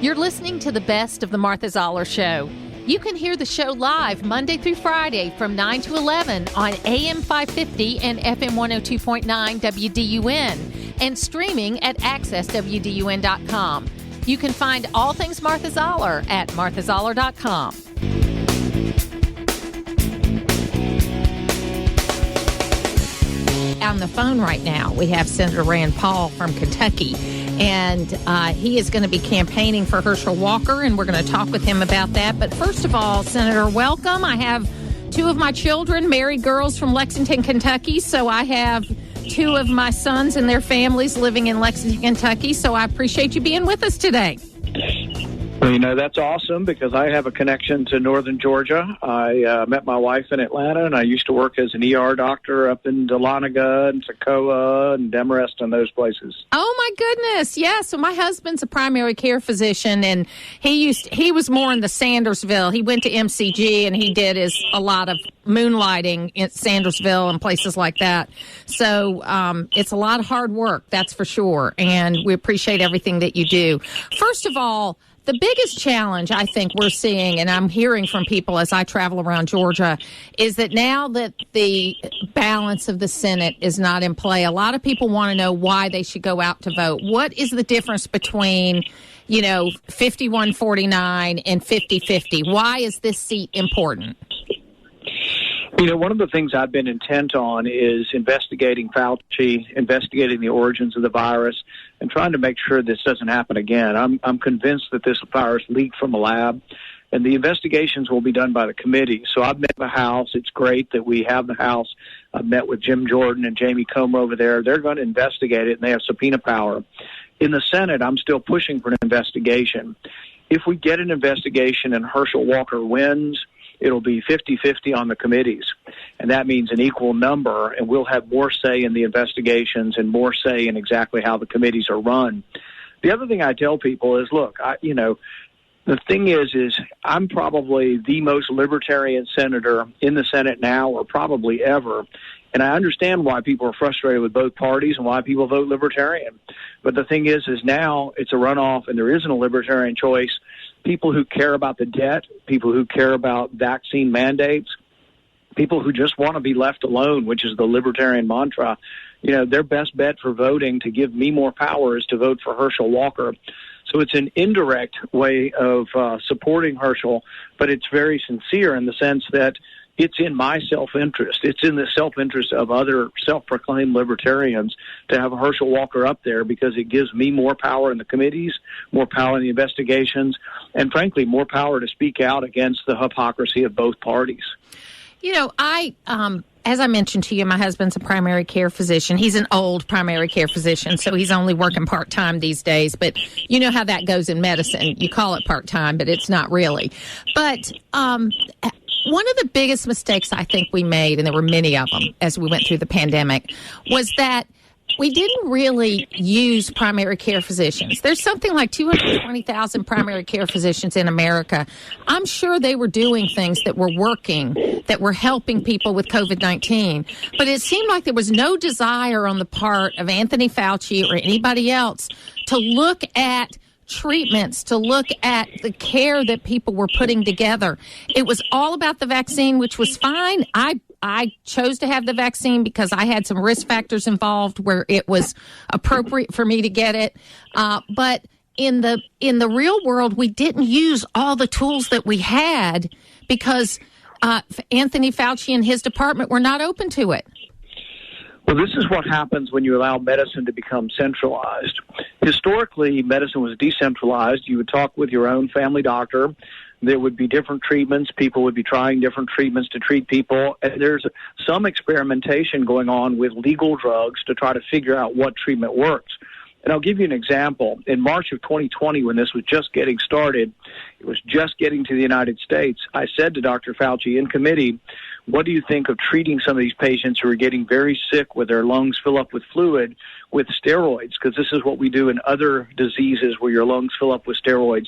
You're listening to the best of the Martha Zoller Show. You can hear the show live Monday through Friday from 9 to 11 on AM 550 and FM 102.9 WDUN and streaming at accesswdun.com. You can find all things Martha Zoller at marthazoller.com. On the phone right now, we have Senator Rand Paul from Kentucky, and he is going to be campaigning for Herschel Walker, and we're going to talk with him about that. But first of all, Senator, welcome. I have two of my children, married girls from Lexington, Kentucky, so I have two of my sons and their families living in Lexington, Kentucky, so I appreciate you being with us today. Well, that's awesome because I have a connection to northern Georgia. I met my wife in Atlanta, and I used to work as an ER doctor up in Dahlonega and Toccoa and Demarest and those places. Oh, my goodness. Yeah, so my husband's a primary care physician, and he was more in the Sandersville. He went to MCG, and he did a lot of moonlighting in Sandersville and places like that. So it's a lot of hard work, that's for sure, and we appreciate everything that you do. First of all, the biggest challenge I think we're seeing, and I'm hearing from people as I travel around Georgia, is that now that the balance of the Senate is not in play, a lot of people want to know why they should go out to vote. What is the difference between, 51-49 and 50-50? Why is this seat important? One of the things I've been intent on is investigating Fauci, investigating the origins of the virus, and trying to make sure this doesn't happen again. I'm convinced that this virus leaked from a lab, and the investigations will be done by the committee. So I've met the House. It's great that we have the House. I've met with Jim Jordan and Jamie Comer over there. They're going to investigate it, and they have subpoena power. In the Senate, I'm still pushing for an investigation. If we get an investigation and Herschel Walker wins, it'll be 50-50 on the committees, and that means an equal number, and we'll have more say in the investigations and more say in exactly how the committees are run. The other thing I tell people is, look, the thing is I'm probably the most libertarian senator in the Senate now or probably ever, and I understand why people are frustrated with both parties and why people vote libertarian. But the thing is now it's a runoff, and there isn't a libertarian choice. People who care about the debt, people who care about vaccine mandates, people who just want to be left alone, which is the libertarian mantra, their best bet for voting to give me more power is to vote for Herschel Walker. So it's an indirect way of supporting Herschel, but it's very sincere in the sense that it's in my self-interest. It's in the self-interest of other self-proclaimed libertarians to have Herschel Walker up there because it gives me more power in the committees, more power in the investigations, and frankly, more power to speak out against the hypocrisy of both parties. As I mentioned to you, my husband's a primary care physician. He's an old primary care physician, so he's only working part-time these days. But you know how that goes in medicine. You call it part-time, but it's not really. But one of the biggest mistakes I think we made, and there were many of them as we went through the pandemic, was that we didn't really use primary care physicians. There's something like 220,000 primary care physicians in America. I'm sure they were doing things that were working, that were helping people with COVID-19. But it seemed like there was no desire on the part of Anthony Fauci or anybody else to look at treatments, to look at the care that people were putting together. It was all about the vaccine, which was fine. I chose to have the vaccine because I had some risk factors involved where it was appropriate for me to get it. But in the real world, we didn't use all the tools that we had because Anthony Fauci and his department were not open to it. Well, this is what happens when you allow medicine to become centralized. Historically, medicine was decentralized. You would talk with your own family doctor. There would be different treatments. People would be trying different treatments to treat people. And there's some experimentation going on with legal drugs to try to figure out what treatment works. And I'll give you an example. In March of 2020, when this was just getting started, it was just getting to the United States, I said to Dr. Fauci in committee, what do you think of treating some of these patients who are getting very sick with their lungs fill up with fluid with steroids? Because this is what we do in other diseases where your lungs fill up with steroids,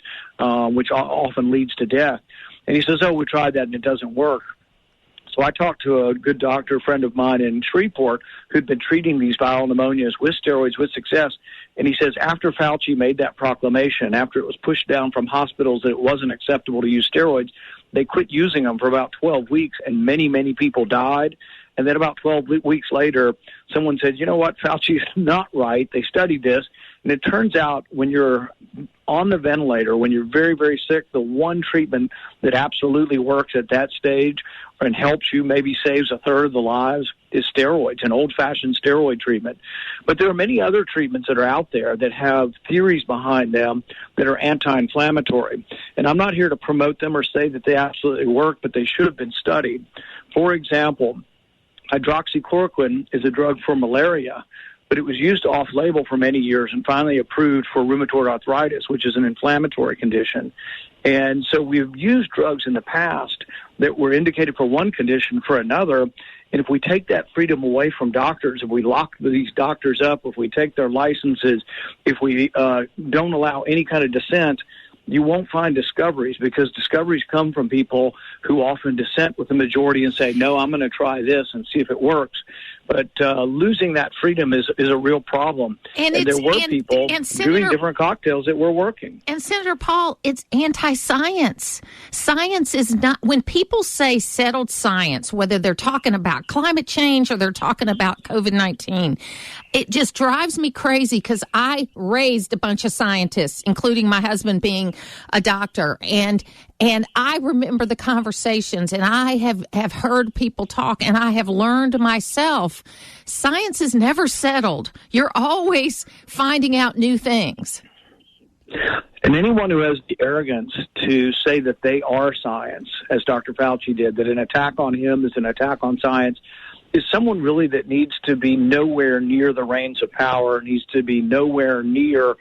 which often leads to death. And he says, oh, we tried that and it doesn't work. So I talked to a good doctor, friend of mine in Shreveport, who'd been treating these viral pneumonias with steroids with success. And he says after Fauci made that proclamation, after it was pushed down from hospitals that it wasn't acceptable to use steroids, they quit using them for about 12 weeks, and many, many people died. And then about 12 weeks later, someone said, you know what, Fauci is not right. They studied this. And it turns out when you're on the ventilator, when you're very, very sick, the one treatment that absolutely works at that stage and helps you, maybe saves a third of the lives, is steroids, an old-fashioned steroid treatment. But there are many other treatments that are out there that have theories behind them that are anti-inflammatory. And I'm not here to promote them or say that they absolutely work, but they should have been studied. For example, hydroxychloroquine is a drug for malaria, but it was used off-label for many years and finally approved for rheumatoid arthritis, which is an inflammatory condition. And so we've used drugs in the past that were indicated for one condition for another. And if we take that freedom away from doctors, if we lock these doctors up, if we take their licenses, if we don't allow any kind of dissent, you won't find discoveries, because discoveries come from people who often dissent with the majority and say, no, I'm going to try this and see if it works. But losing that freedom is a real problem. And there were people doing different cocktails that were working. And Senator Paul, it's anti-science. Science is not, when people say settled science, whether they're talking about climate change or they're talking about COVID-19, it just drives me crazy, because I raised a bunch of scientists, including my husband being a doctor. And I remember the conversations, and I have heard people talk, and I have learned myself, science is never settled. You're always finding out new things. And anyone who has the arrogance to say that they are science, as Dr. Fauci did, that an attack on him is an attack on science, is someone really that needs to be nowhere near the reins of power, needs to be nowhere near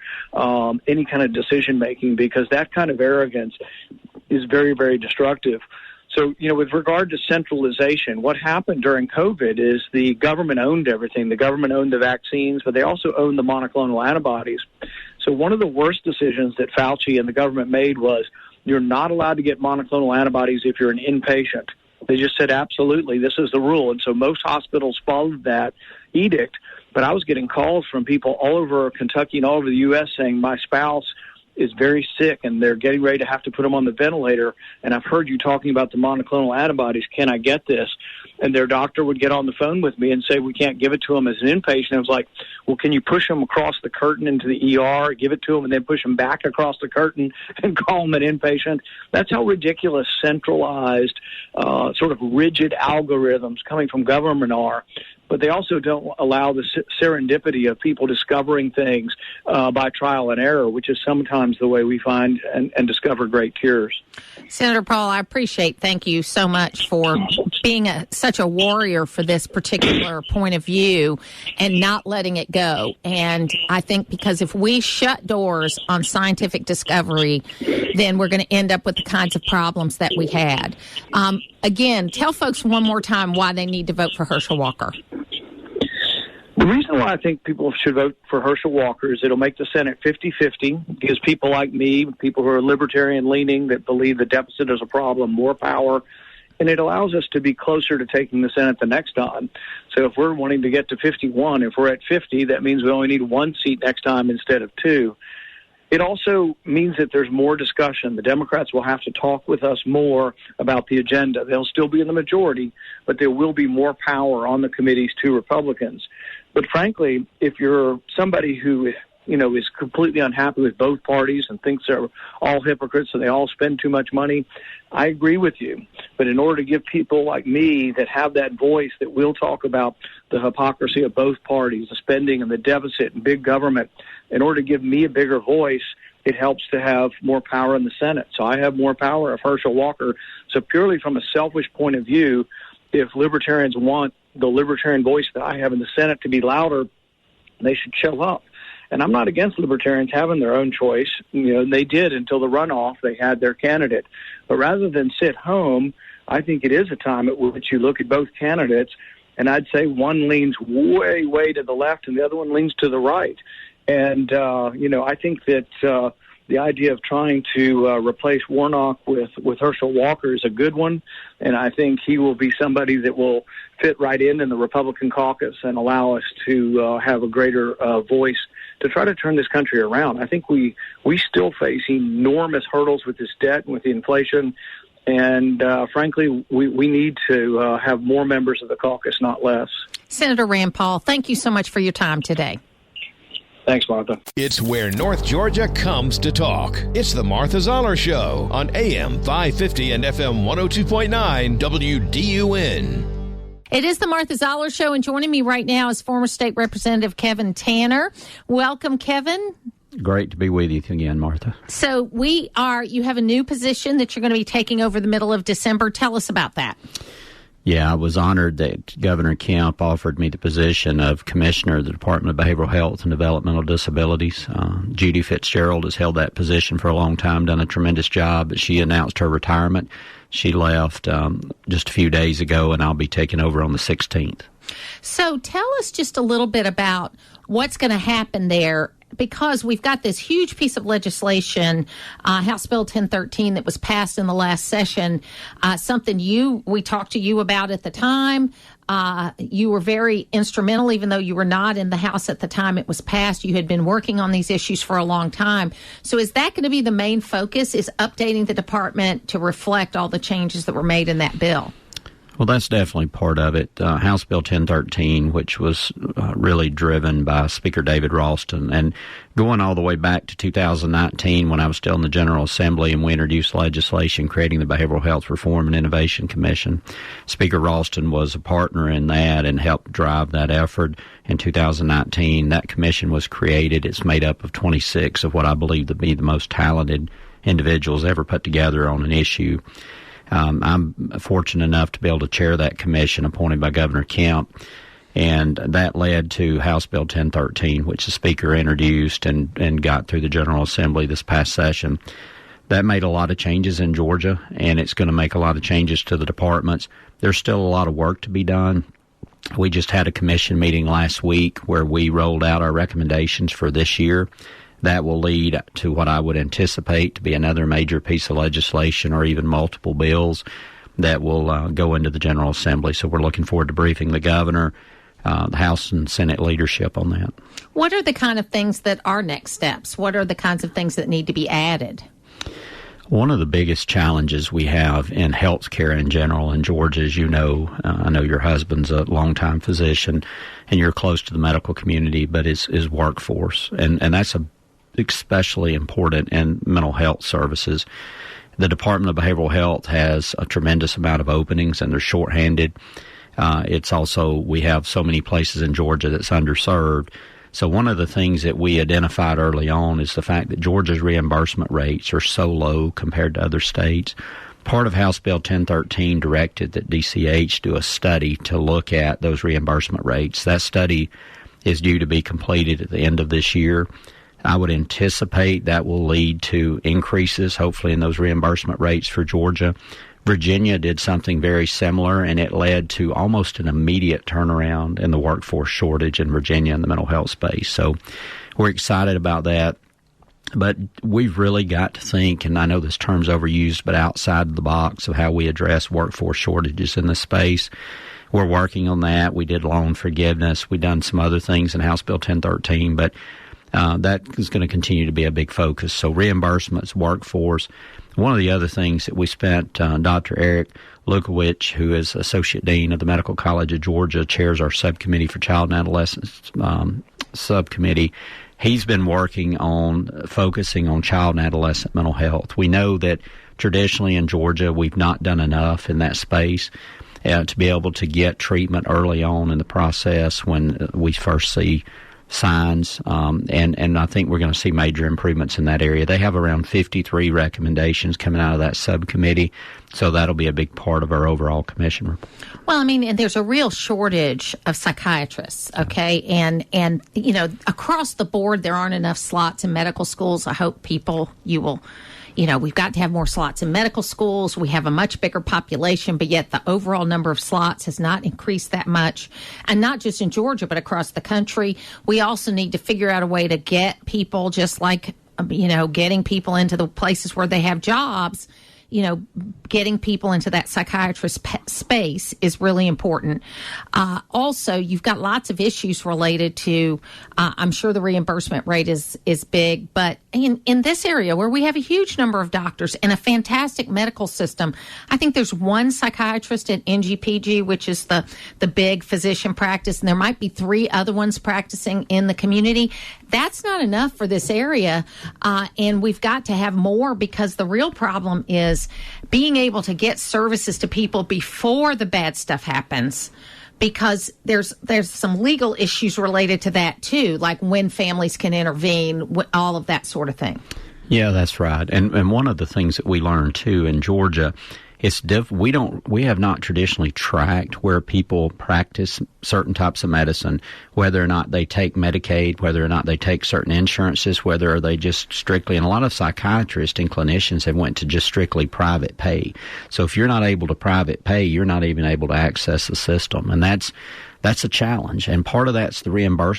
any kind of decision-making, because that kind of arrogance is very, very destructive. So, with regard to centralization, what happened during COVID is the government owned everything. The government owned the vaccines, but they also owned the monoclonal antibodies. So one of the worst decisions that Fauci and the government made was you're not allowed to get monoclonal antibodies if you're an inpatient. They just said, absolutely, this is the rule. And so most hospitals followed that edict. But I was getting calls from people all over Kentucky and all over the U.S. saying, my spouse is very sick and they're getting ready to have to put them on the ventilator, and I've heard you talking about the monoclonal antibodies. Can I get this? And their doctor would get on the phone with me and say, we can't give it to them as an inpatient. I was like, well, can you push them across the curtain into the ER, give it to them, and then push them back across the curtain and call them an inpatient? That's how ridiculous centralized, sort of rigid algorithms coming from government are. But they also don't allow the serendipity of people discovering things by trial and error, which is sometimes the way we find and discover great cures. Senator Paul, I appreciate, thank you so much for being such a warrior for this particular point of view and not letting it go. And I think because if we shut doors on scientific discovery, then we're going to end up with the kinds of problems that we had. Again, tell folks one more time why they need to vote for Herschel Walker. The reason why I think people should vote for Herschel Walker is it'll make the Senate 50-50, gives people like me, people who are libertarian-leaning that believe the deficit is a problem, more power, and it allows us to be closer to taking the Senate the next time. So if we're wanting to get to 51, if we're at 50, that means we only need one seat next time instead of two. It also means that there's more discussion. The Democrats will have to talk with us more about the agenda. They'll still be in the majority, but there will be more power on the committees to Republicans. But frankly, if you're somebody who, is completely unhappy with both parties and thinks they're all hypocrites and they all spend too much money, I agree with you. But in order to give people like me that have that voice that will talk about the hypocrisy of both parties, the spending and the deficit and big government, in order to give me a bigger voice, it helps to have more power in the Senate. So I have more power of Herschel Walker. So purely from a selfish point of view, if libertarians want the libertarian voice that I have in the Senate to be louder, they should show up. And I'm not against libertarians having their own choice. They did until the runoff. They had their candidate. But rather than sit home, I think it is a time at which you look at both candidates, and I'd say one leans way, way to the left and the other one leans to the right. And, I think that the idea of trying to replace Warnock with Herschel Walker is a good one, and I think he will be somebody that will fit right in the Republican caucus and allow us to have a greater voice to try to turn this country around. I think we still face enormous hurdles with this debt and with the inflation. And frankly, we need to have more members of the caucus, not less. Senator Rand Paul, thank you so much for your time today. Thanks, Martha. It's where North Georgia comes to talk. It's the Martha Zoller Show on AM 550 and FM 102.9 WDUN. It is the Martha Zoller Show, and joining me right now is former State Representative Kevin Tanner. Welcome, Kevin. Great to be with you again, Martha. So you have a new position that you're going to be taking over the middle of December. Tell us about that. Yeah, I was honored that Governor Kemp offered me the position of Commissioner of the Department of Behavioral Health and Developmental Disabilities. Judy Fitzgerald has held that position for a long time, done a tremendous job, but she announced her retirement. She left just a few days ago, and I'll be taking over on the 16th. So tell us just a little bit about what's going to happen there, because we've got this huge piece of legislation, House Bill 1013, that was passed in the last session, something we talked to you about at the time. You were very instrumental, even though you were not in the House at the time it was passed. You had been working on these issues for a long time. So is that going to be the main focus, is updating the department to reflect all the changes that were made in that bill? Well, that's definitely part of it. House Bill 1013, which was really driven by Speaker David Ralston, and going all the way back to 2019 when I was still in the General Assembly and we introduced legislation creating the Behavioral Health Reform and Innovation Commission. Speaker Ralston was a partner in that and helped drive that effort. In 2019, that commission was created. It's made up of 26 of what I believe to be the most talented individuals ever put together on an issue. I'm fortunate enough to be able to chair that commission appointed by Governor Kemp, and that led to House Bill 1013, which the Speaker introduced and got through the General Assembly this past session. That made a lot of changes in Georgia, and it's going to make a lot of changes to the departments. There's still a lot of work to be done. We just had a commission meeting last week where we rolled out our recommendations for this year. That will lead to what I would anticipate to be another major piece of legislation or even multiple bills that will go into the General Assembly. So we're looking forward to briefing the governor, the House and Senate leadership on that. What are the kind of things that are next steps? What are the kinds of things that need to be added? One of the biggest challenges we have in health care in general in Georgia, as you know, I know your husband's a longtime physician and you're close to the medical community, but is workforce. And that's especially important in mental health services. The Department of Behavioral Health has a tremendous amount of openings, and they're shorthanded. It's also, we have so many places in Georgia that's underserved. So one of the things that we identified early on is the fact that Georgia's reimbursement rates are so low compared to other states. Part of House Bill 1013 directed that DCH do a study to look at those reimbursement rates. That study is due to be completed at the end of this year. I would anticipate that will lead to increases, hopefully, in those reimbursement rates for Georgia. Virginia did something very similar, and it led to almost an immediate turnaround in the workforce shortage in Virginia in the mental health space. So we're excited about that. But we've really got to think, and I know this term's overused, but outside of the box of how we address workforce shortages in this space. We're working on that. We did loan forgiveness. We've done some other things in House Bill 1013, but that is going to continue to be a big focus. So reimbursements, workforce. One of the other things that we spent, Dr. Eric Lukowich, who is Associate Dean of the Medical College of Georgia, chairs our subcommittee for child and adolescent subcommittee. He's been working on focusing on child and adolescent mental health. We know that traditionally in Georgia we've not done enough in that space to be able to get treatment early on in the process when we first see signs, and I think we're going to see major improvements in that area. They have around 53 recommendations coming out of that subcommittee, so that'll be a big part of our overall commission report. Well, I mean, and there's a real shortage of psychiatrists, okay? And you know, across the board, there aren't enough slots in medical schools. I hope you will, you know, we've got to have more slots in medical schools. We have a much bigger population, but yet the overall number of slots has not increased that much. And not just in Georgia, but across the country. We also need to figure out a way to get people, just like, you know, getting people into the places where they have jobs. getting people into that psychiatrist space is really important. Also, you've got lots of issues related to, I'm sure the reimbursement rate is big, but in this area where we have a huge number of doctors and a fantastic medical system, I think there's one psychiatrist at NGPG, which is the big physician practice, and there might be 3 other ones practicing in the community. That's not enough for this area, and we've got to have more, because the real problem is being able to get services to people before the bad stuff happens, because there's some legal issues related to that too, like when families can intervene, all of that sort of thing. Yeah, that's right. And one of the things that we learned too in Georgia, we have not traditionally tracked where people practice certain types of medicine, whether or not they take Medicaid, whether or not they take certain insurances, whether they just strictly, and a lot of psychiatrists and clinicians have went to just strictly private pay. So if you're not able to private pay, you're not even able to access the system, and that's a challenge. And part of that's the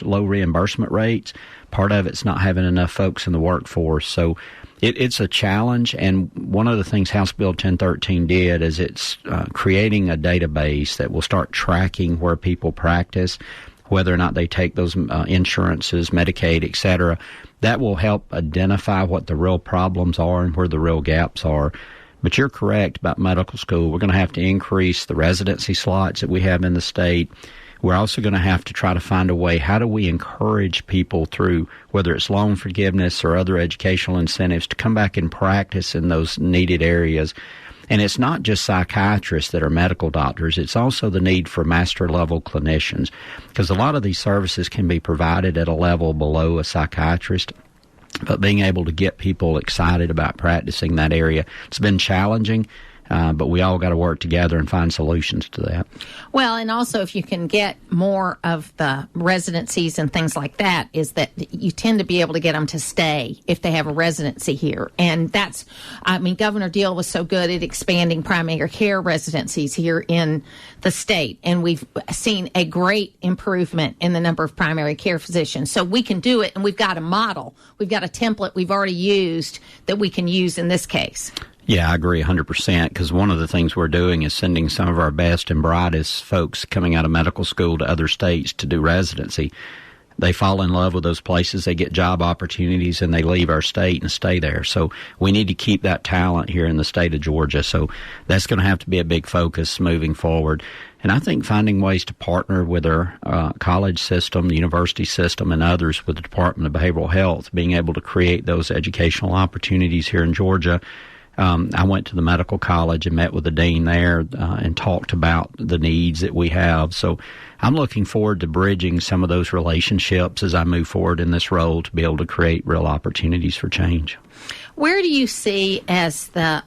low reimbursement rates. Part of it's not having enough folks in the workforce. So it's a challenge. And one of the things House Bill 1013 did is it's creating a database that will start tracking where people practice, whether or not they take those insurances, Medicaid, et cetera. That will help identify what the real problems are and where the real gaps are. But you're correct about medical school. We're going to have to increase the residency slots that we have in the state. We're also going to have to try to find a way, how do we encourage people through, whether it's loan forgiveness or other educational incentives, to come back and practice in those needed areas. And it's not just psychiatrists that are medical doctors. It's also the need for master-level clinicians, because a lot of these services can be provided at a level below a psychiatrist. But being able to get people excited about practicing that area, it's been challenging. But we all got to work together and find solutions to that. Well, and also if you can get more of the residencies and things like that, is that you tend to be able to get them to stay if they have a residency here. And Governor Deal was so good at expanding primary care residencies here in the state. And we've seen a great improvement in the number of primary care physicians. So we can do it, and we've got a model. We've got a template we've already used that we can use in this case. Yeah, I agree 100%, because one of the things we're doing is sending some of our best and brightest folks coming out of medical school to other states to do residency. They fall in love with those places, they get job opportunities, and they leave our state and stay there. So we need to keep that talent here in the state of Georgia. So that's going to have to be a big focus moving forward. And I think finding ways to partner with our college system, the university system, and others with the Department of Behavioral Health, being able to create those educational opportunities here in Georgia. I went to the medical college and met with the dean there and talked about the needs that we have. So I'm looking forward to bridging some of those relationships as I move forward in this role to be able to create real opportunities for change. Where do you see as the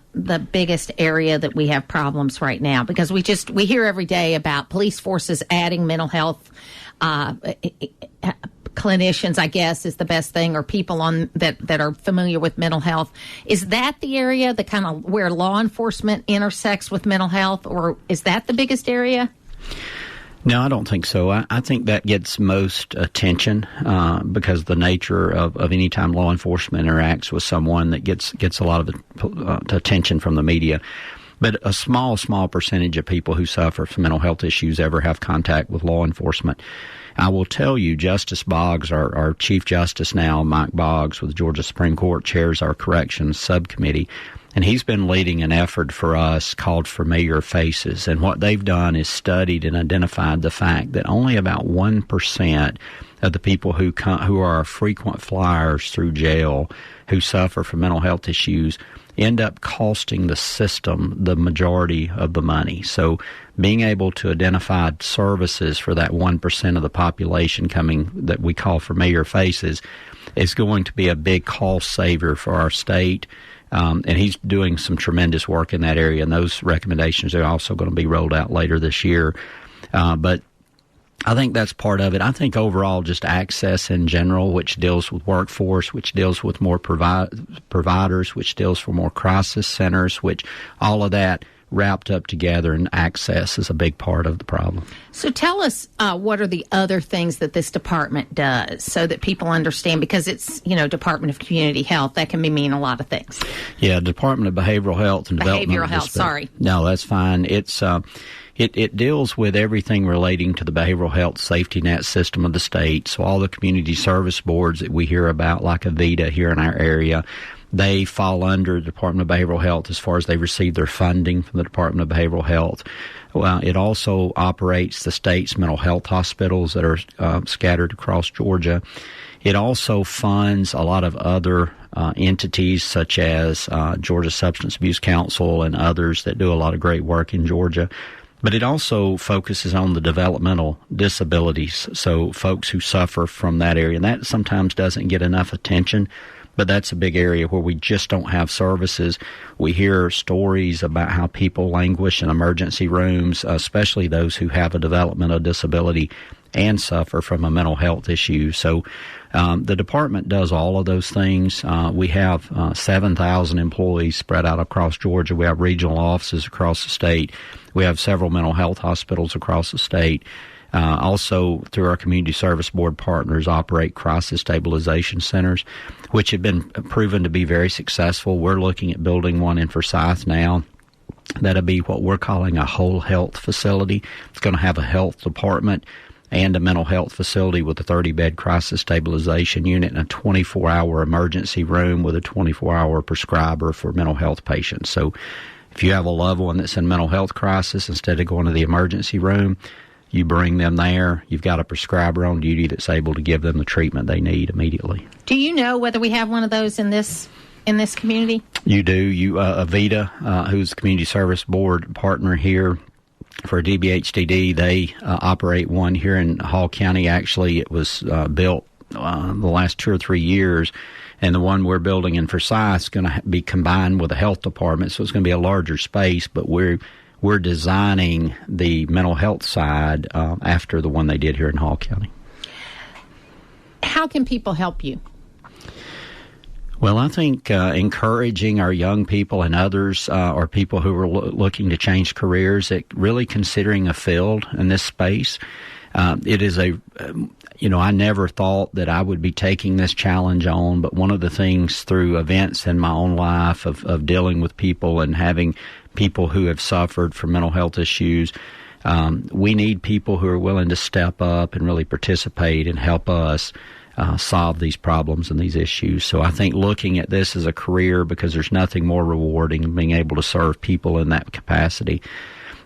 biggest area that we have problems right now? Because we hear every day about police forces adding mental health clinicians, I guess, is the best thing, or people that are familiar with mental health. Is that the area, the kind of where law enforcement intersects with mental health, or is that the biggest area? No, I don't think so. I think that gets most attention because the nature of any time law enforcement interacts with someone, that gets a lot of attention from the media. But a small percentage of people who suffer from mental health issues ever have contact with law enforcement. I will tell you, Justice Boggs, our Chief Justice now, Mike Boggs with the Georgia Supreme Court, chairs our corrections subcommittee, and he's been leading an effort for us called Familiar Faces. And what they've done is studied and identified the fact that only about 1% of the people who are frequent flyers through jail who suffer from mental health issues end up costing the system the majority of the money. So being able to identify services for that 1% of the population coming that we call familiar faces is going to be a big cost saver for our state. And he's doing some tremendous work in that area, and those recommendations are also going to be rolled out later this year. But I think that's part of it. I think overall just access in general, which deals with workforce, which deals with more providers, which deals for more crisis centers, which all of that wrapped up together, and access is a big part of the problem. So tell us what are the other things that this department does so that people understand, because it's, Department of Community Health, that can mean a lot of things. Yeah, Department of Behavioral Health and Development. Behavioral Health, sorry. No, that's fine. It's It deals with everything relating to the behavioral health safety net system of the state. So all the community service boards that we hear about, like AVITA here in our area, they fall under the Department of Behavioral Health as far as they receive their funding from the Department of Behavioral Health. Well, it also operates the state's mental health hospitals that are scattered across Georgia. It also funds a lot of other entities such as Georgia Substance Abuse Council and others that do a lot of great work in Georgia. But it also focuses on the developmental disabilities, so folks who suffer from that area. And that sometimes doesn't get enough attention, but that's a big area where we just don't have services. We hear stories about how people languish in emergency rooms, especially those who have a developmental disability and suffer from a mental health issue. So the department does all of those things. We have 7,000 employees spread out across Georgia. We have regional offices across the state. We have several mental health hospitals across the state. Also, through our community service board partners, operate crisis stabilization centers, which have been proven to be very successful. We're looking at building one in Forsyth now. That'll be what we're calling a whole health facility. It's going to have a health department and a mental health facility with a 30-bed crisis stabilization unit and a 24-hour emergency room with a 24-hour prescriber for mental health patients. So if you have a loved one that's in mental health crisis, instead of going to the emergency room, you bring them there. You've got a prescriber on duty that's able to give them the treatment they need immediately. Do you know whether we have one of those in this community? You do. AVITA, who's the community service board partner here for DBHDD, they operate one here in Hall County. Actually, it was built the last 2 or 3 years, and the one we're building in Forsyth is going to be combined with a health department, so it's going to be a larger space, but we're designing the mental health side after the one they did here in Hall County. How can people help you? Well, I think encouraging our young people and others, or people who are looking to change careers, at really considering a field in this space. It is I never thought that I would be taking this challenge on, but one of the things through events in my own life of dealing with people and having people who have suffered from mental health issues, we need people who are willing to step up and really participate and help us solve these problems and these issues. So I think looking at this as a career, because there's nothing more rewarding than being able to serve people in that capacity.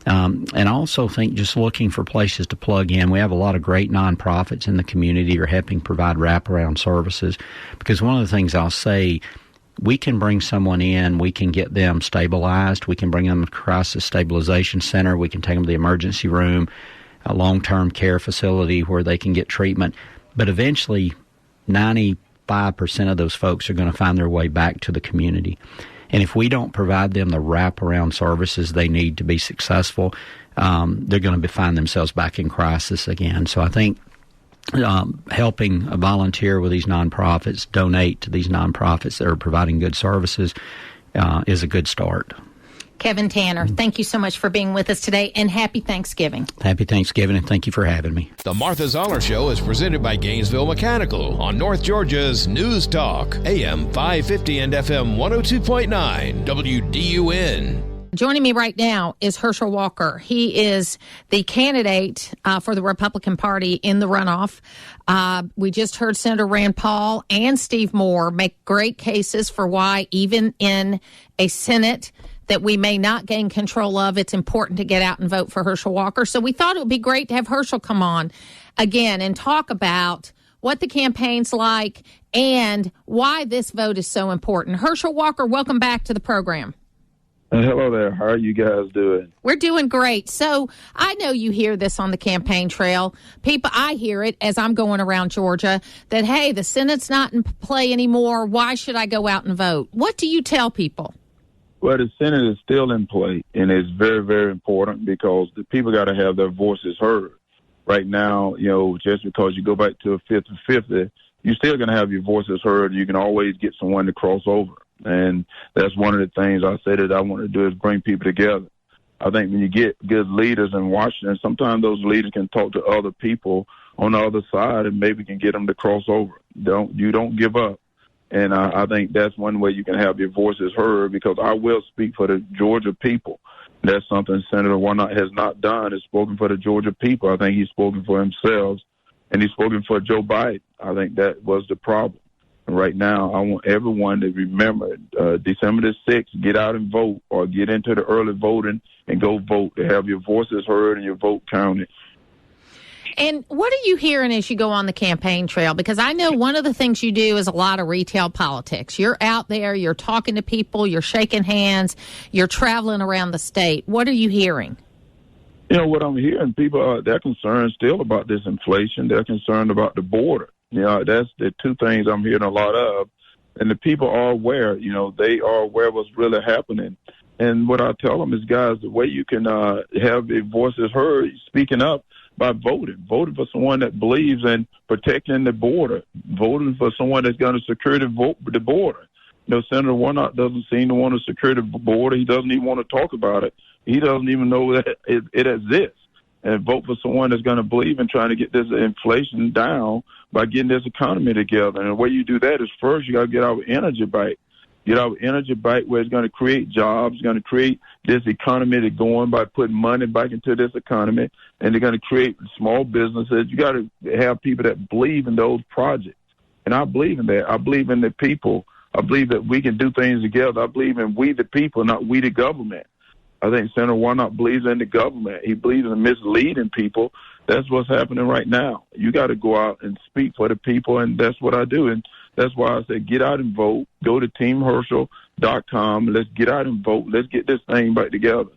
And I also think just looking for places to plug in. We have a lot of great nonprofits in the community who are helping provide wraparound services, because one of the things I'll say, we can bring someone in, we can get them stabilized, we can bring them to a crisis stabilization center, we can take them to the emergency room, a long-term care facility where they can get treatment. But eventually, 95% of those folks are going to find their way back to the community. And if we don't provide them the wraparound services they need to be successful, they're going to find themselves back in crisis again. So I think helping volunteer with these nonprofits, donate to these nonprofits that are providing good services is a good start. Kevin Tanner, thank you so much for being with us today, and happy Thanksgiving. Happy Thanksgiving, and thank you for having me. The Martha Zoller Show is presented by Gainesville Mechanical on North Georgia's News Talk, AM 550 and FM 102.9, WDUN. Joining me right now is Herschel Walker. He is the candidate for the Republican Party in the runoff. We just heard Senator Rand Paul and Steve Moore make great cases for why, even in a Senate that we may not gain control of, it's important to get out and vote for Herschel Walker. So we thought it would be great to have Herschel come on again and talk about what the campaign's like and why this vote is so important. Herschel Walker, welcome back to the program. Hello there. How are you guys doing? We're doing great. So I know you hear this on the campaign trail. I hear it as I'm going around Georgia that, hey, the Senate's not in play anymore. Why should I go out and vote? What do you tell people? Well, the Senate is still in play, and it's very, very important because the people got to have their voices heard. Right now, just because you go back to a 50-50, you're still going to have your voices heard. You can always get someone to cross over. And that's one of the things I say that I want to do is bring people together. I think when you get good leaders in Washington, sometimes those leaders can talk to other people on the other side and maybe can get them to cross over. You don't give up. And I think that's one way you can have your voices heard, because I will speak for the Georgia people. That's something Senator Warnock has not done, is spoken for the Georgia people. I think he's spoken for himself, and he's spoken for Joe Biden. I think that was the problem. And right now, I want everyone to remember December the 6th, get out and vote, or get into the early voting and go vote to have your voices heard and your vote counted. And what are you hearing as you go on the campaign trail? Because I know one of the things you do is a lot of retail politics. You're out there, you're talking to people, you're shaking hands, you're traveling around the state. What are you hearing? You know, what I'm hearing, people, they're concerned still about this inflation. They're concerned about the border. You know, that's the two things I'm hearing a lot of. And the people are aware, you know, they are aware of what's really happening. And what I tell them is, guys, the way you can have your voices heard, speaking up, by voting for someone that believes in protecting the border, voting for someone that's going to secure the border. You know, Senator Warnock doesn't seem to want to secure the border. He doesn't even want to talk about it. He doesn't even know that it exists. And vote for someone that's going to believe in trying to get this inflation down by getting this economy together. And the way you do that is, first, you got to get our energy back. Get our energy back, where it's going to create jobs, going to create this economy that's going by putting money back into this economy, and they're going to create small businesses. You got to have people that believe in those projects. And I believe in that. I believe in the people. I believe that we can do things together. I believe in we the people, not we the government. I think Senator Warnock believes in the government. He believes in misleading people. That's what's happening right now. You got to go out and speak for the people, and that's what I do. And that's why I say get out and vote. Go to teamherschel.com. Let's get out and vote. Let's get this thing back together.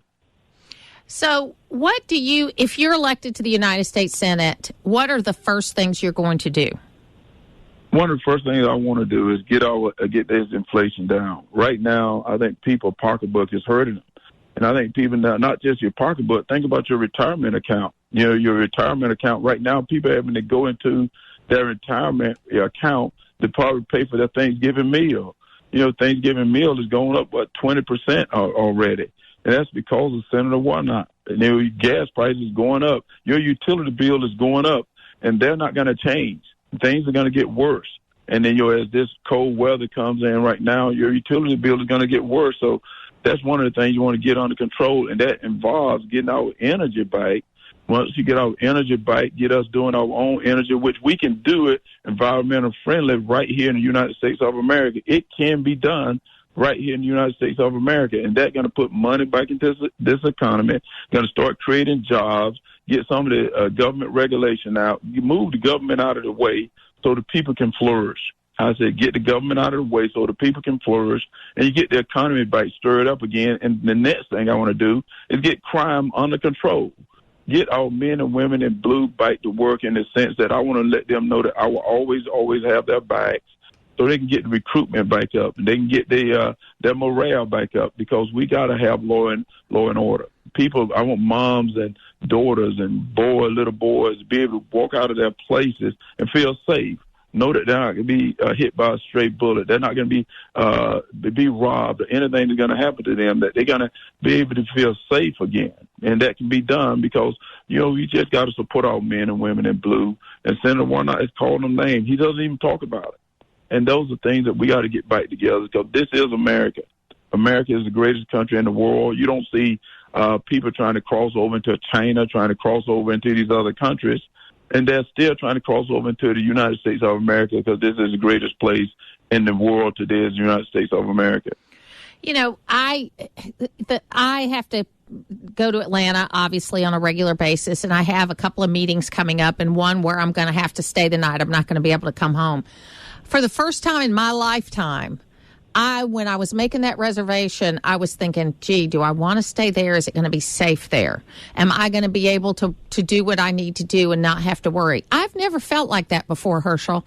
So what do you, if you're elected to the United States Senate, what are the first things you're going to do? One of the first things I want to do is get this inflation down. Right now, I think people's pocketbook is hurting them. And I think people now, not just your pocketbook, think about your retirement account. You know, your retirement account right now, people are having to go into their retirement account to probably pay for their Thanksgiving meal. You know, Thanksgiving meal is going up, 20% already. And that's because of Senator Warnock. And your gas prices going up. Your utility bill is going up, and they're not going to change. Things are going to get worse. And then, as this cold weather comes in right now, your utility bill is going to get worse. So that's one of the things you want to get under control, and that involves getting our energy back. Once you get our energy back, get us doing our own energy, which we can do it environmental friendly right here in the United States of America. It can be done right here in the United States of America, and that's going to put money back into this economy, going to start creating jobs, get some of the government regulation out, you move the government out of the way so the people can flourish. I said, get the government out of the way so the people can flourish, and you get the economy back, stirred up again. And the next thing I want to do is get crime under control. Get our men and women in blue back to work, in the sense that I want to let them know that I will always have their backs, so they can get the recruitment back up, and they can get their morale back up, because we got to have law and order. People, I want moms and daughters and little boys to be able to walk out of their places and feel safe. Know that they're not going to be hit by a stray bullet. They're not going to be robbed, or anything that's going to happen to them, that they're going to be able to feel safe again. And that can be done because, we just got to support our men and women in blue. And Senator Warnock is calling them names. He doesn't even talk about it. And those are things that we got to get back together, because this is America. America is the greatest country in the world. You don't see people trying to cross over into China, trying to cross over into these other countries. And they're still trying to cross over into the United States of America, because this is the greatest place in the world today, is the United States of America. I have to go to Atlanta, obviously, on a regular basis, and I have a couple of meetings coming up, and one where I'm going to have to stay the night. I'm not going to be able to come home. For the first time in my lifetime, when I was making that reservation, I was thinking, gee, do I want to stay there? Is it going to be safe there? Am I going to be able to do what I need to do and not have to worry? I've never felt like that before, Herschel.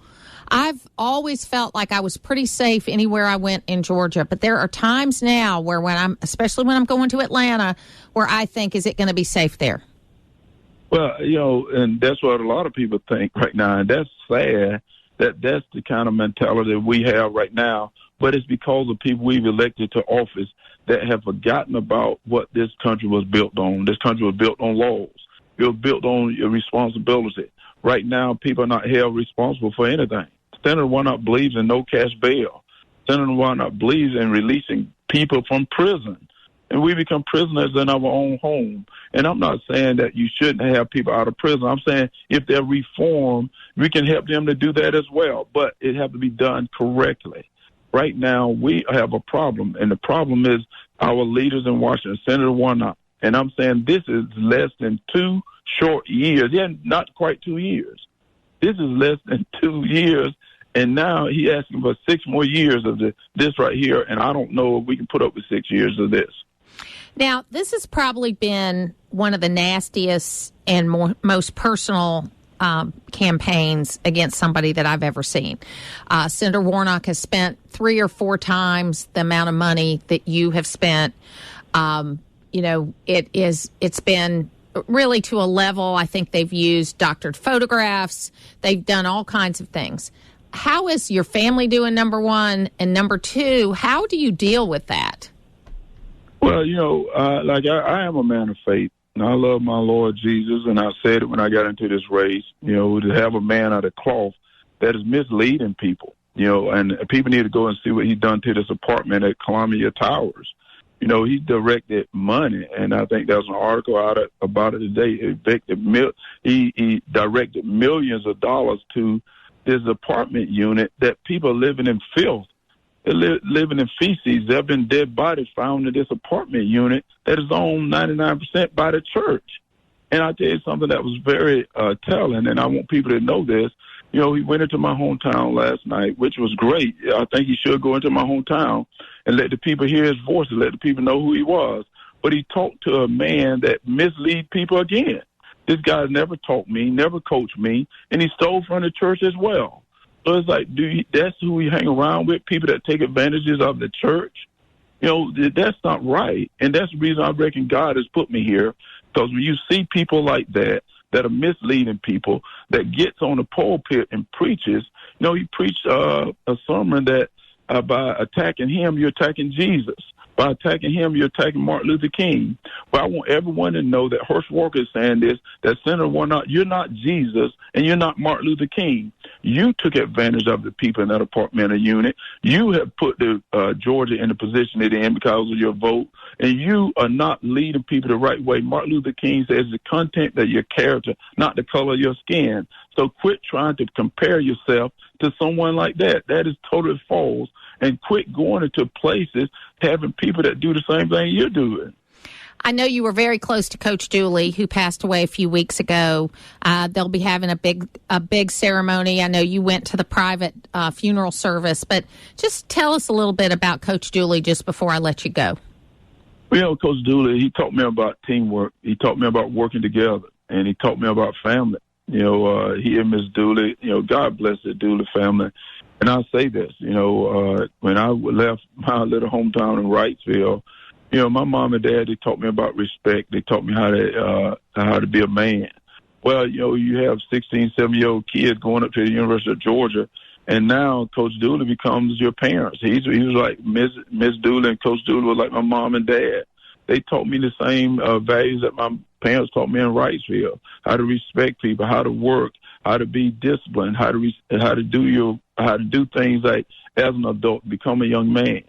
I've always felt like I was pretty safe anywhere I went in Georgia. But there are times now where especially when I'm going to Atlanta, where I think, is it going to be safe there? Well, and that's what a lot of people think right now. And that's sad. That's the kind of mentality we have right now. but it's because of people we've elected to office that have forgotten about what this country was built on. This country was built on laws. It was built on responsibility. Right now, people are not held responsible for anything. Senator Warnock believes in no cash bail. Senator Warnock believes in releasing people from prison. And we become prisoners in our own home. And I'm not saying that you shouldn't have people out of prison. I'm saying if they're reformed, we can help them to do that as well. But it has to be done correctly. Right now, we have a problem, and the problem is our leaders in Washington, Senator Warnock. And I'm saying this is less than 2 short years. Yeah, not quite 2 years. This is less than 2 years, and now he's asking for 6 more years of this right here, and I don't know if we can put up with 6 years of this. Now, this has probably been one of the nastiest and most personal campaigns against somebody that I've ever seen. Senator Warnock has spent 3 or 4 times the amount of money that you have spent. It's been really to a level. I think they've used doctored photographs. They've done all kinds of things. How is your family doing, number one? And number two, how do you deal with that? Well, I am a man of faith. I love my Lord Jesus, and I said it when I got into this race, to have a man out of cloth that is misleading people, and people need to go and see what he's done to this apartment at Columbia Towers. He directed money, and I think there was an article about it today. He directed millions of dollars to this apartment unit that people are living in filth. They're living in feces. There have been dead bodies found in this apartment unit that is owned 99% by the church. And I tell you something that was very telling, and I want people to know this. He went into my hometown last night, which was great. I think he should go into my hometown and let the people hear his voice and let the people know who he was. But he talked to a man that mislead people again. This guy never taught me, never coached me, and he stole from the church as well. So it's like, that's who we hang around with, people that take advantages of the church. That's not right. And that's the reason I reckon God has put me here, because when you see people like that are misleading people, that gets on the pulpit and preaches, he preached a sermon that by attacking him, you're attacking Jesus. By attacking him, you're attacking Martin Luther King. But I want everyone to know that Herschel Walker is saying this, that Senator Warnock, you're not Jesus and you're not Martin Luther King. You took advantage of the people in that apartment unit. You have put Georgia in the position it in because of your vote, and you are not leading people the right way. Martin Luther King says the content of your character, not the color of your skin. So quit trying to compare yourself to someone like that. That is totally false. And quit going into places having people that do the same thing you're doing. I know you were very close to Coach Dooley, who passed away a few weeks ago. They'll be having a big ceremony. I know you went to the private funeral service, but just tell us a little bit about Coach Dooley just before I let you go. Well, Coach Dooley, he taught me about teamwork. He taught me about working together, and he taught me about family. He and Miss Dooley, God bless the Dooley family. And I'll say this, when I left my little hometown in Wrightsville, my mom and dad, they taught me about respect. They taught me how to be a man. Well, you have 16, 17-year-old kids going up to the University of Georgia, and now Coach Dooley becomes your parents. He was like Miss Dooley, and Coach Dooley was like my mom and dad. They taught me the same values that my parents taught me in Wrightsville: how to respect people, how to work, how to be disciplined, how to do things like as an adult, become a young man.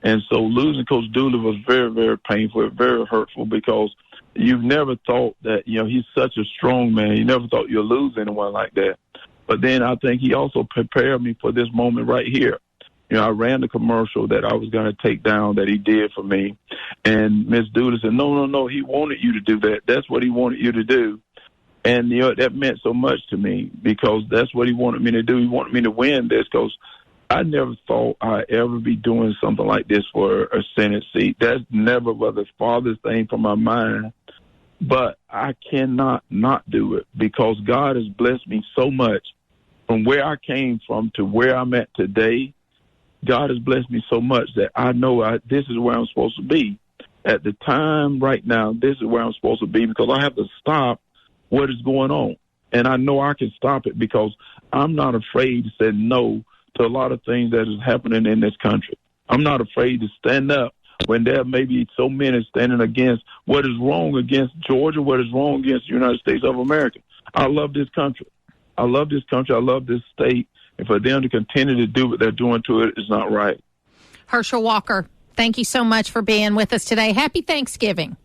And so losing Coach Dooley was very, very painful, very hurtful, because you've never thought that, he's such a strong man. You never thought you'd lose anyone like that. But then I think he also prepared me for this moment right here. I ran the commercial that I was going to take down that he did for me. And Miss Dooley said, no, he wanted you to do that. That's what he wanted you to do. And, that meant so much to me, because that's what he wanted me to do. He wanted me to win this, because I never thought I'd ever be doing something like this for a Senate seat. That's never was the farthest thing from my mind. But I cannot not do it, because God has blessed me so much from where I came from to where I'm at today. God has blessed me so much that I know this is where I'm supposed to be. At the time right now, this is where I'm supposed to be, because I have to stop what is going on. And I know I can stop it, because I'm not afraid to say no to a lot of things that is happening in this country. I'm not afraid to stand up when there may be so many standing against what is wrong against Georgia, what is wrong against the United States of America. I love this country. I love this country. I love this state. And for them to continue to do what they're doing to it is not right. Herschel Walker, thank you so much for being with us today. Happy Thanksgiving.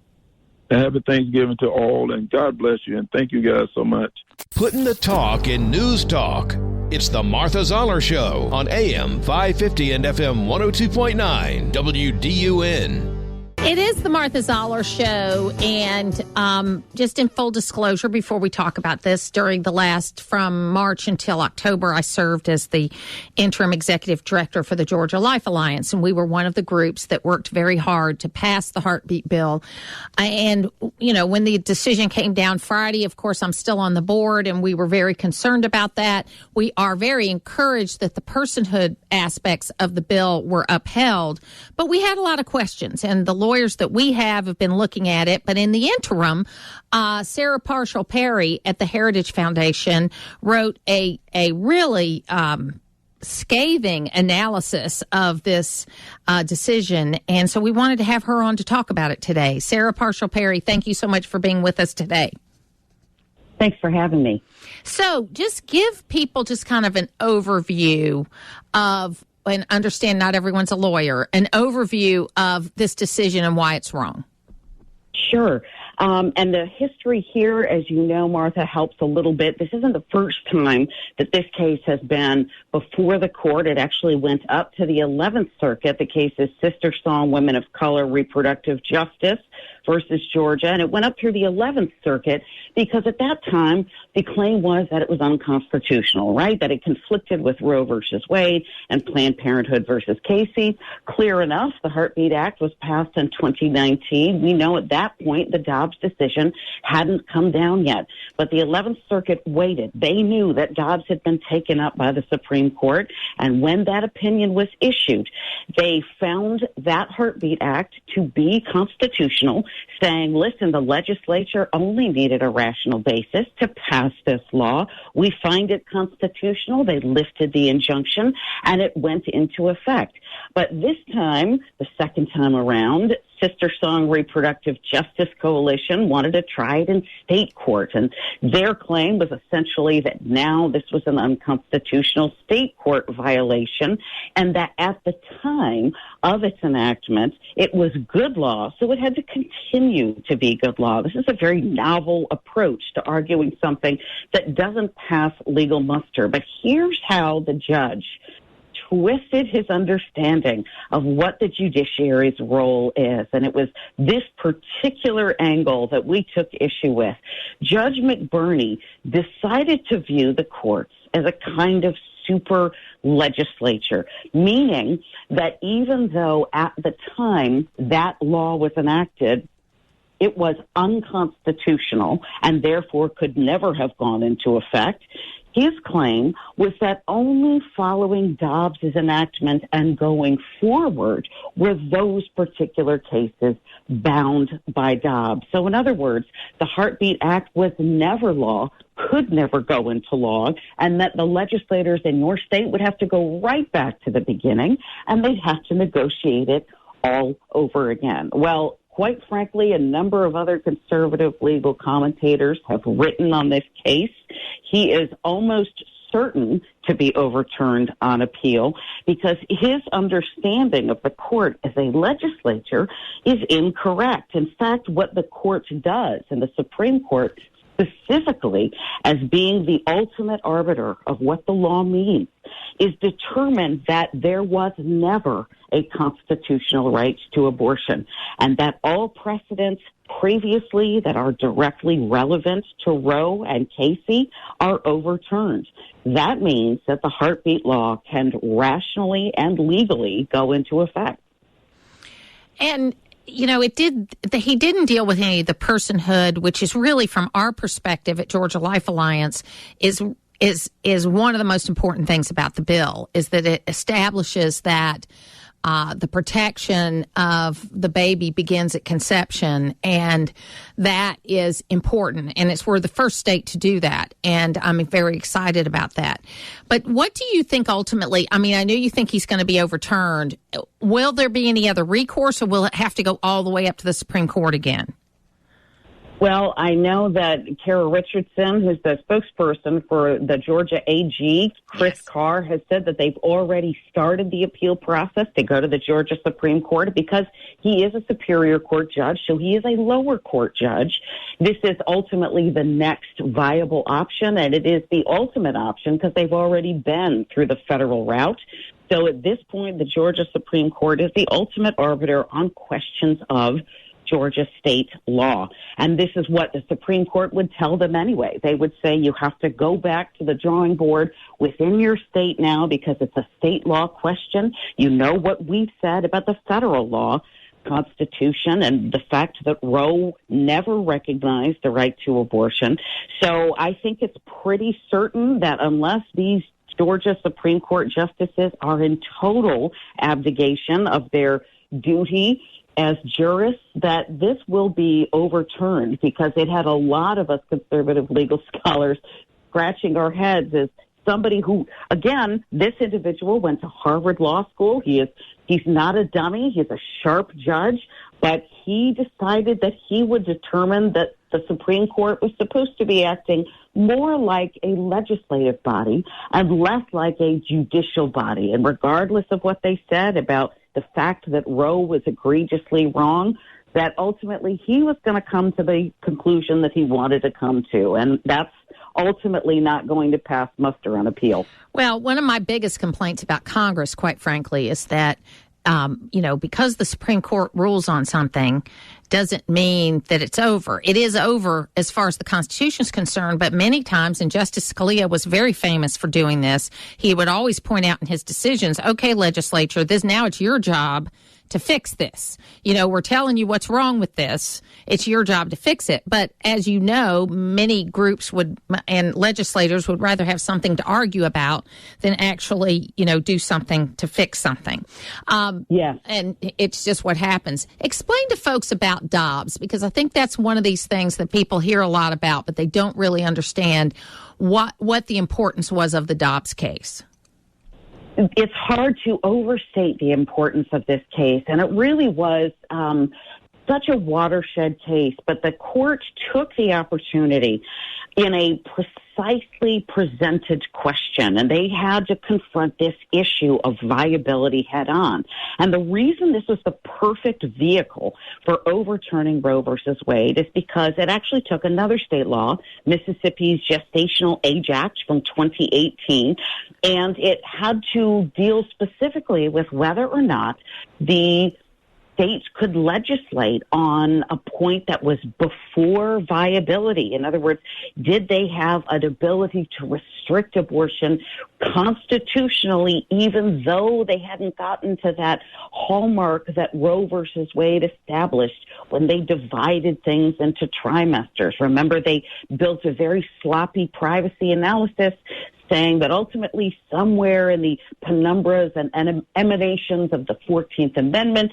And happy Thanksgiving to all, and God bless you, and thank you guys so much. Putting the talk in news talk. It's the Martha Zoller Show on AM 550 and FM 102.9 WDUN. It is the Martha Zoller Show, and just in full disclosure, before we talk about this, from March until October, I served as the interim executive director for the Georgia Life Alliance, and we were one of the groups that worked very hard to pass the heartbeat bill. And, when the decision came down Friday, of course, I'm still on the board, and we were very concerned about that. We are very encouraged that the personhood aspects of the bill were upheld, but we had a lot of questions, and the lawyers that we have been looking at it. But in the interim, Sarah Parshall Perry at the Heritage Foundation wrote a really scathing analysis of this decision. And so we wanted to have her on to talk about it today. Sarah Parshall Perry, thank you so much for being with us today. Thanks for having me. So just give people just kind of an overview of, and understand not everyone's a lawyer, an overview of this decision and why it's wrong. Sure. And the history here, as you know, Martha, helps a little bit. This isn't the first time that this case has been before the court. It actually went up to the 11th Circuit. The case is Sister Song Women of Color Reproductive Justice versus Georgia, and it went up through the 11th Circuit because at that time the claim was that it was unconstitutional, right? That it conflicted with Roe versus Wade and Planned Parenthood versus Casey. Clear enough, the Heartbeat Act was passed in 2019. We know at that point the Dobbs decision hadn't come down yet, but the 11th Circuit waited. They knew that Dobbs had been taken up by the Supreme Court, and when that opinion was issued, they found that Heartbeat Act to be constitutional, saying, listen, the legislature only needed a rational basis to pass this law. We find it constitutional. They lifted the injunction, and it went into effect. But this time, the second time around, Sister Song Reproductive Justice Coalition wanted to try it in state court, and their claim was essentially that now this was an unconstitutional state court violation, and that at the time of its enactment, it was good law, so it had to continue to be good law. This is a very novel approach to arguing something that doesn't pass legal muster. But here's how the judge twisted his understanding of what the judiciary's role is. And it was this particular angle that we took issue with. Judge McBurney decided to view the courts as a kind of super legislature, meaning that even though at the time that law was enacted, it was unconstitutional and therefore could never have gone into effect, his claim was that only following Dobbs' enactment and going forward were those particular cases bound by Dobbs. So in other words, the Heartbeat Act was never law, could never go into law, and that the legislators in your state would have to go right back to the beginning, and they'd have to negotiate it all over again. Well, quite frankly, a number of other conservative legal commentators have written on this case. He is almost certain to be overturned on appeal because his understanding of the court as a legislature is incorrect. In fact, what the court does, and the Supreme Court specifically as being the ultimate arbiter of what the law means, is determined that there was never a constitutional right to abortion, and that all precedents previously that are directly relevant to Roe and Casey are overturned. That means that the heartbeat law can rationally and legally go into effect. And you know, he didn't deal with any of the personhood, which is really, from our perspective at Georgia Life Alliance, is one of the most important things about the bill, is that it establishes that the protection of the baby begins at conception, and that is important. And we're the first state to do that, and I'm very excited about that. But what do you think ultimately? I mean, I know you think he's going to be overturned. Will there be any other recourse, or will it have to go all the way up to the Supreme Court again? Well, I know that Kara Richardson, who's the spokesperson for the Georgia AG, Chris Carr, has said that they've already started the appeal process to go to the Georgia Supreme Court because he is a Superior Court judge, so he is a lower court judge. This is ultimately the next viable option, and it is the ultimate option because they've already been through the federal route. So at this point, the Georgia Supreme Court is the ultimate arbiter on questions of Georgia state law. And this is what the Supreme Court would tell them anyway. They would say you have to go back to the drawing board within your state now because it's a state law question. You know what we've said about the federal law, Constitution, and the fact that Roe never recognized the right to abortion. So I think it's pretty certain that unless these Georgia Supreme Court justices are in total abdication of their duty as jurists, that this will be overturned because it had a lot of us conservative legal scholars scratching our heads as somebody who, again, this individual went to Harvard Law School. He's not a dummy. He's a sharp judge, but he decided that he would determine that the Supreme Court was supposed to be acting more like a legislative body and less like a judicial body. And regardless of what they said about the fact that Roe was egregiously wrong, that ultimately he was going to come to the conclusion that he wanted to come to. And that's ultimately not going to pass muster on appeal. Well, one of my biggest complaints about Congress, quite frankly, is that, because the Supreme Court rules on something doesn't mean that it's over. It is over as far as the Constitution is concerned, but many times, and Justice Scalia was very famous for doing this, he would always point out in his decisions, okay, legislature, now it's your job to fix this. We're telling you what's wrong with this. It's your job to fix it. But as you know, many groups and legislators would rather have something to argue about than actually, do something to fix something. And it's just what happens. Explain to folks about Dobbs, because I think that's one of these things that people hear a lot about, but they don't really understand what the importance was of the Dobbs case. It's hard to overstate the importance of this case, and it really was such a watershed case, but the court took the opportunity in a precisely presented question, and they had to confront this issue of viability head on. And the reason this was the perfect vehicle for overturning Roe versus Wade is because it actually took another state law, Mississippi's Gestational Age Act from 2018, and it had to deal specifically with whether or not the states could legislate on a point that was before viability. In other words, did they have an ability to restrict abortion constitutionally, even though they hadn't gotten to that hallmark that Roe versus Wade established when they divided things into trimesters? Remember, they built a very sloppy privacy analysis saying that ultimately somewhere in the penumbras and emanations of the 14th Amendment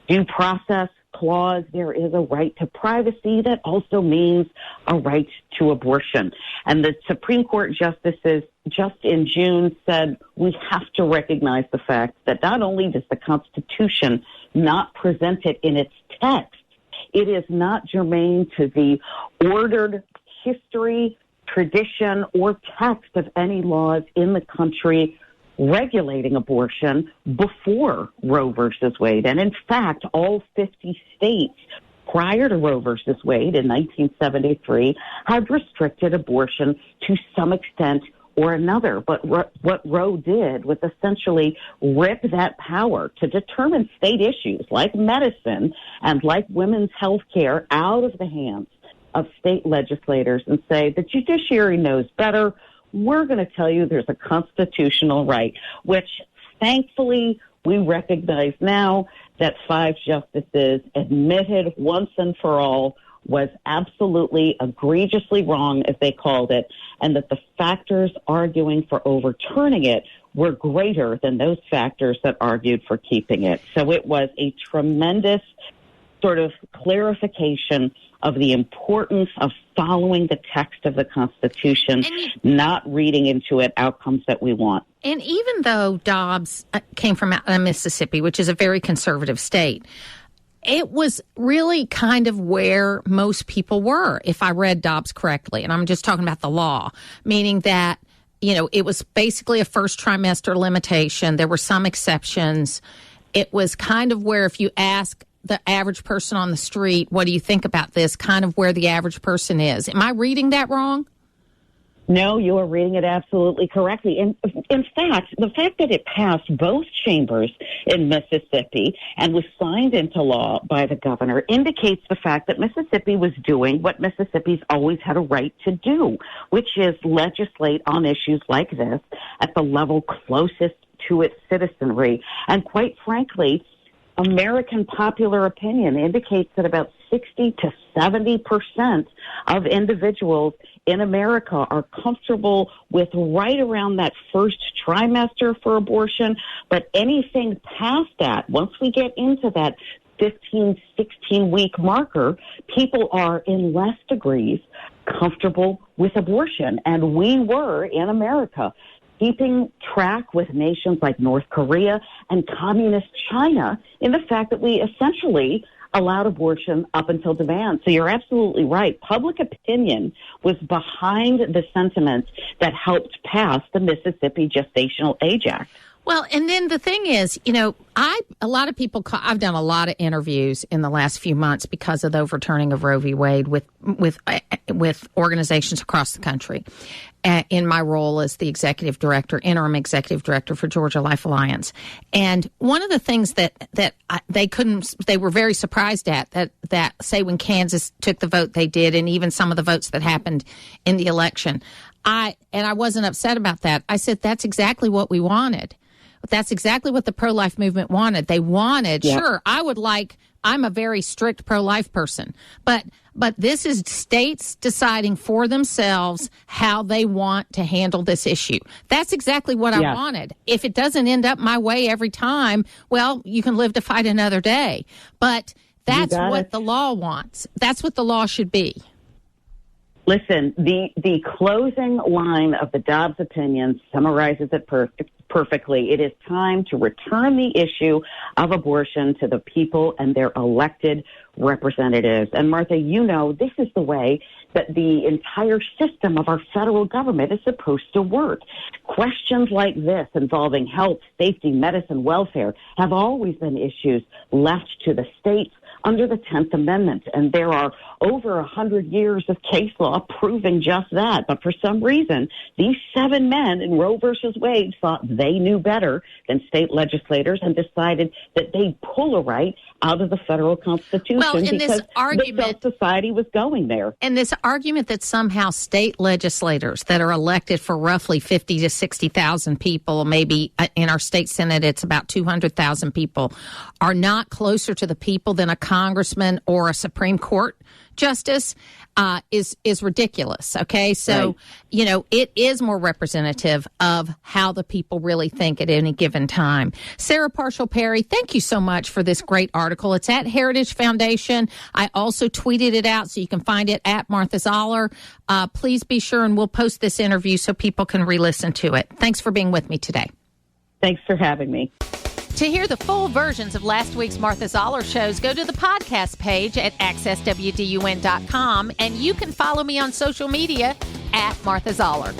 due process clause, there is a right to privacy that also means a right to abortion. And the Supreme Court justices just in June said we have to recognize the fact that not only does the Constitution not present it in its text, it is not germane to the ordered history, tradition, or text of any laws in the country regulating abortion before Roe versus Wade. And in fact, all 50 states prior to Roe versus Wade in 1973 had restricted abortion to some extent or another. But what Roe did was essentially rip that power to determine state issues like medicine and like women's health care out of the hands of state legislators and say the judiciary knows better. We're going to tell you there's a constitutional right, which thankfully we recognize now that 5 justices admitted once and for all was absolutely egregiously wrong, as they called it, and that the factors arguing for overturning it were greater than those factors that argued for keeping it. So it was a tremendous sort of clarification of the importance of following the text of the Constitution, not reading into it outcomes that we want. And even though Dobbs came from Mississippi, which is a very conservative state, it was really kind of where most people were, if I read Dobbs correctly. And I'm just talking about the law, meaning that, you know, it was basically a first trimester limitation. There were some exceptions. It was kind of where if you ask the average person on the street, what do you think about this, kind of where the average person is. Am I reading that wrong? No, you are reading it absolutely correctly. And in fact, the fact that it passed both chambers in Mississippi and was signed into law by the governor indicates the fact that Mississippi was doing what Mississippi's always had a right to do, which is legislate on issues like this at the level closest to its citizenry. And quite frankly, American popular opinion indicates that about 60 to 70% of individuals in America are comfortable with right around that first trimester for abortion. But anything past that, once we get into that 15, 16-week marker, people are in less degrees comfortable with abortion. And we were, in America, keeping track with nations like North Korea and communist China in the fact that we essentially allowed abortion up until demand. So you're absolutely right. Public opinion was behind the sentiment that helped pass the Mississippi Gestational Age Act. Well, and then the thing is, you know, a lot of people I've done a lot of interviews in the last few months because of the overturning of Roe v. Wade with organizations across the country. In my role as the interim executive director for Georgia Life Alliance. And one of the things that they were very surprised at that say when Kansas took the vote they did, and even some of the votes that happened in the election, I wasn't upset about that. I said, that's exactly what we wanted. That's exactly what the pro-life movement wanted. They wanted, sure, I'm a very strict pro-life person, but this is states deciding for themselves how they want to handle this issue. That's exactly what I wanted. If it doesn't end up my way every time, well, you can live to fight another day. But that's what the law wants. That's what the law should be. Listen, the closing line of the Dobbs opinion summarizes it perfectly. It is time to return the issue of abortion to the people and their elected representatives. And Martha, you know, this is the way that the entire system of our federal government is supposed to work. Questions like this involving health, safety, medicine, welfare have always been issues left to the states under the 10th Amendment. And there are over 100 years of case law proving just that. But for some reason, these 7 men in Roe versus Wade thought they knew better than state legislators and decided that they'd pull a right out of the federal Constitution because they felt society was going there. And this argument that somehow state legislators that are elected for roughly 50 to 60,000 people, maybe in our state Senate it's about 200,000 people, are not closer to the people than a congressman or a Supreme Court justice is ridiculous. Okay, so you know, it is more representative of how the people really think at any given time. Sarah Parshall Perry, thank you so much for this great article. It's at Heritage Foundation. I also tweeted it out, so you can find it at Martha Zoller. Please be sure, and we'll post this interview so people can re-listen to it. Thanks for being with me today. Thanks for having me. To hear the full versions of last week's Martha Zoller shows, go to the podcast page at accesswdun.com, and you can follow me on social media at Martha Zoller.